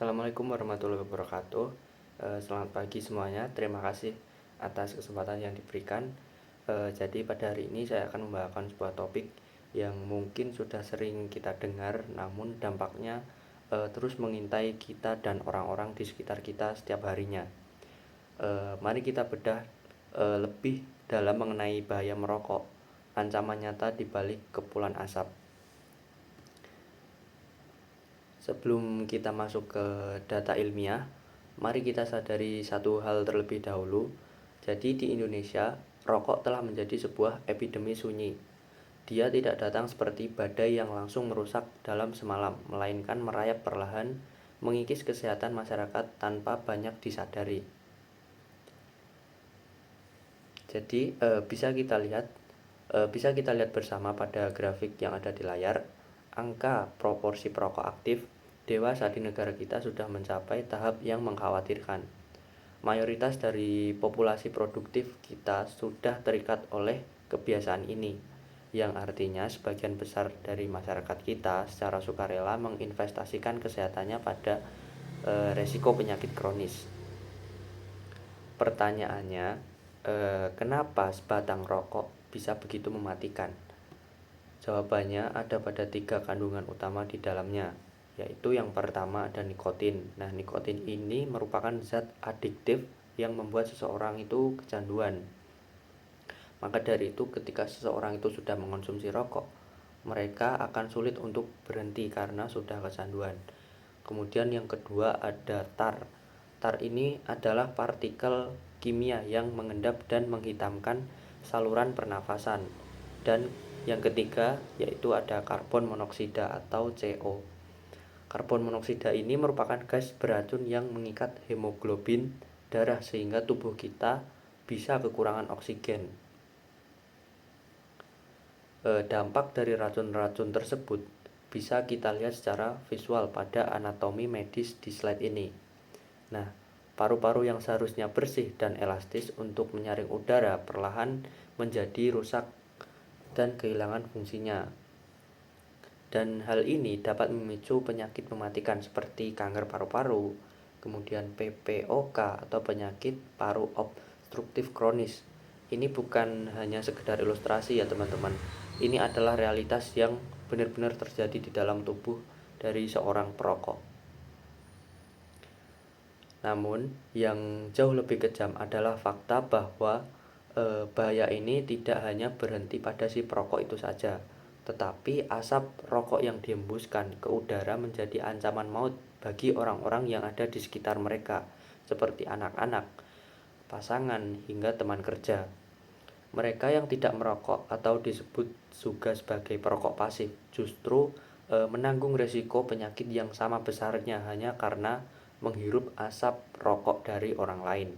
Assalamualaikum warahmatullahi wabarakatuh. Selamat pagi semuanya. Terima kasih atas kesempatan yang diberikan. Jadi pada hari ini saya akan membawakan sebuah topik yang mungkin sudah sering kita dengar, namun dampaknya terus mengintai kita dan orang-orang di sekitar kita setiap harinya. Mari kita bedah lebih dalam mengenai bahaya merokok, ancaman nyata di balik kepulan asap. Sebelum kita masuk ke data ilmiah, mari kita sadari satu hal terlebih dahulu. Jadi di Indonesia, rokok telah menjadi sebuah epidemi sunyi. Dia tidak datang seperti badai yang langsung merusak dalam semalam, melainkan merayap perlahan, mengikis kesehatan masyarakat tanpa banyak disadari. Jadi bisa kita lihat bersama pada grafik yang ada di layar, angka proporsi perokok aktif dewasa di negara kita sudah mencapai tahap yang mengkhawatirkan. Mayoritas dari populasi produktif kita sudah terikat oleh kebiasaan ini, yang artinya sebagian besar dari masyarakat kita secara sukarela menginvestasikan kesehatannya pada resiko penyakit kronis. Pertanyaannya, kenapa sebatang rokok bisa begitu mematikan? Jawabannya ada pada 3 kandungan utama di dalamnya, yaitu yang pertama ada nikotin. Nah, nikotin ini merupakan zat adiktif yang membuat seseorang itu kecanduan. Maka dari itu ketika seseorang itu sudah mengonsumsi rokok, mereka akan sulit untuk berhenti karena sudah kecanduan. Kemudian yang kedua ada tar. Tar ini adalah partikel kimia yang mengendap dan menghitamkan saluran pernafasan. Dan yang ketiga yaitu ada karbon monoksida atau CO. Karbon monoksida ini merupakan gas beracun yang mengikat hemoglobin darah sehingga tubuh kita bisa kekurangan oksigen. Dampak dari racun-racun tersebut bisa kita lihat secara visual pada anatomi medis di slide ini. Nah, paru-paru yang seharusnya bersih dan elastis untuk menyaring udara perlahan menjadi rusak dan kehilangan fungsinya. Dan hal ini dapat memicu penyakit mematikan seperti kanker paru-paru, kemudian PPOK atau penyakit paru obstruktif kronis. Ini bukan hanya sekedar ilustrasi ya teman-teman. Ini adalah realitas yang benar-benar terjadi di dalam tubuh dari seorang perokok. Namun, yang jauh lebih kejam adalah fakta bahwa bahaya ini tidak hanya berhenti pada si perokok itu saja, tetapi asap rokok yang dihembuskan ke udara menjadi ancaman maut bagi orang-orang yang ada di sekitar mereka, seperti anak-anak, pasangan, hingga teman kerja. Mereka yang tidak merokok atau disebut juga sebagai perokok pasif justru menanggung resiko penyakit yang sama besarnya hanya karena menghirup asap rokok dari orang lain.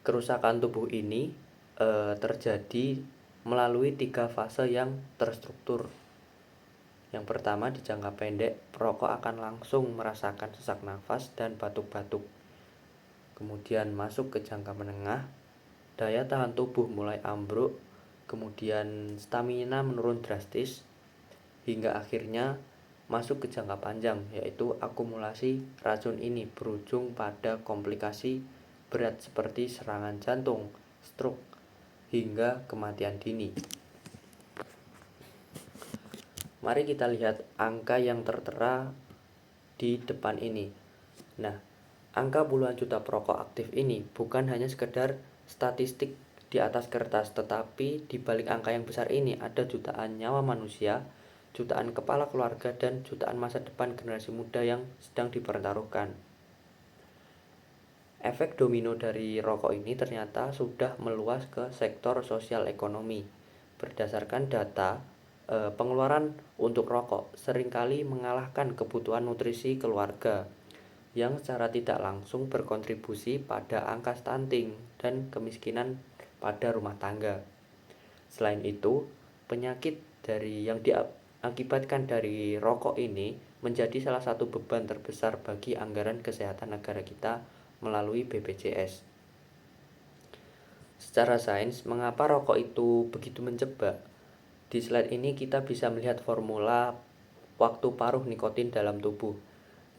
Kerusakan tubuh ini terjadi melalui 3 fase yang terstruktur. Yang pertama, di jangka pendek, perokok akan langsung merasakan sesak nafas dan batuk-batuk. Kemudian masuk ke jangka menengah, daya tahan tubuh mulai ambruk, kemudian stamina menurun drastis, hingga akhirnya masuk ke jangka panjang, yaitu akumulasi racun ini berujung pada komplikasi berat seperti serangan jantung, stroke, hingga kematian dini. Mari kita lihat angka yang tertera di depan ini. Nah, angka puluhan juta perokok aktif ini bukan hanya sekedar statistik di atas kertas, tetapi di balik angka yang besar ini ada jutaan nyawa manusia, jutaan kepala keluarga, dan jutaan masa depan generasi muda yang sedang dipertaruhkan. Efek domino dari rokok ini ternyata sudah meluas ke sektor sosial ekonomi. Berdasarkan data, pengeluaran untuk rokok seringkali mengalahkan kebutuhan nutrisi keluarga, yang secara tidak langsung berkontribusi pada angka stunting dan kemiskinan pada rumah tangga. Selain itu, penyakit yang diakibatkan dari rokok ini menjadi salah satu beban terbesar bagi anggaran kesehatan negara kita melalui BPJS. Secara sains, mengapa rokok itu begitu mencegah? Di slide ini kita bisa melihat formula waktu paruh nikotin dalam tubuh.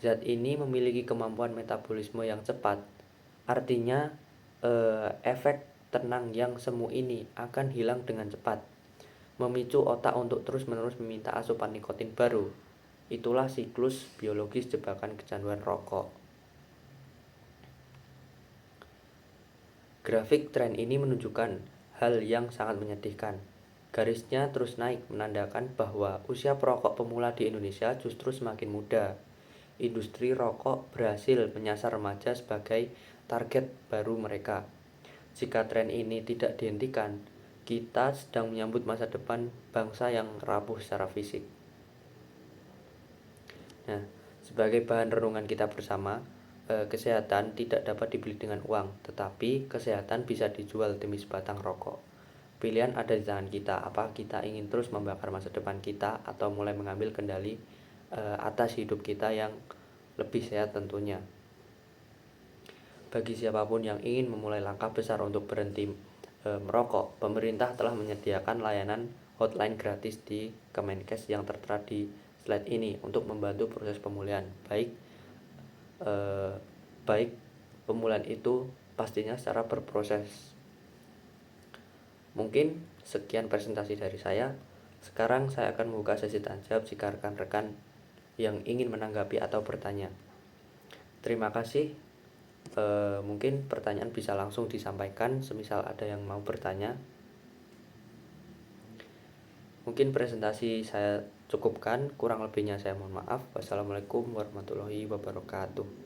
Zat ini memiliki kemampuan metabolisme yang cepat, artinya efek tenang yang semu ini akan hilang dengan cepat, memicu otak untuk terus-menerus meminta asupan nikotin baru. Itulah siklus biologis jebakan kecanduan rokok. Grafik tren ini menunjukkan hal yang sangat menyedihkan. Garisnya terus naik, menandakan bahwa usia perokok pemula di Indonesia justru semakin muda. Industri rokok berhasil menyasar remaja sebagai target baru mereka. Jika tren ini tidak dihentikan, kita sedang menyambut masa depan bangsa yang rapuh secara fisik. Nah, sebagai bahan renungan kita bersama, kesehatan tidak dapat dibeli dengan uang, tetapi kesehatan bisa dijual demi sebatang rokok. Pilihan ada di tangan kita, apa kita ingin terus membakar masa depan kita atau mulai mengambil kendali atas hidup kita yang lebih sehat tentunya. Bagi siapapun yang ingin memulai langkah besar untuk berhenti merokok, pemerintah telah menyediakan layanan hotline gratis di Kemenkes yang tertera di slide ini untuk membantu proses pemulihan. Baik pemulihan itu pastinya secara berproses. Mungkin sekian presentasi dari saya. Sekarang saya akan membuka sesi tanya jawab jika rekan-rekan yang ingin menanggapi atau bertanya. Terima kasih. Mungkin pertanyaan bisa langsung disampaikan semisal ada yang mau bertanya. Mungkin presentasi saya cukupkan, kurang lebihnya saya mohon maaf. Wassalamualaikum warahmatullahi wabarakatuh.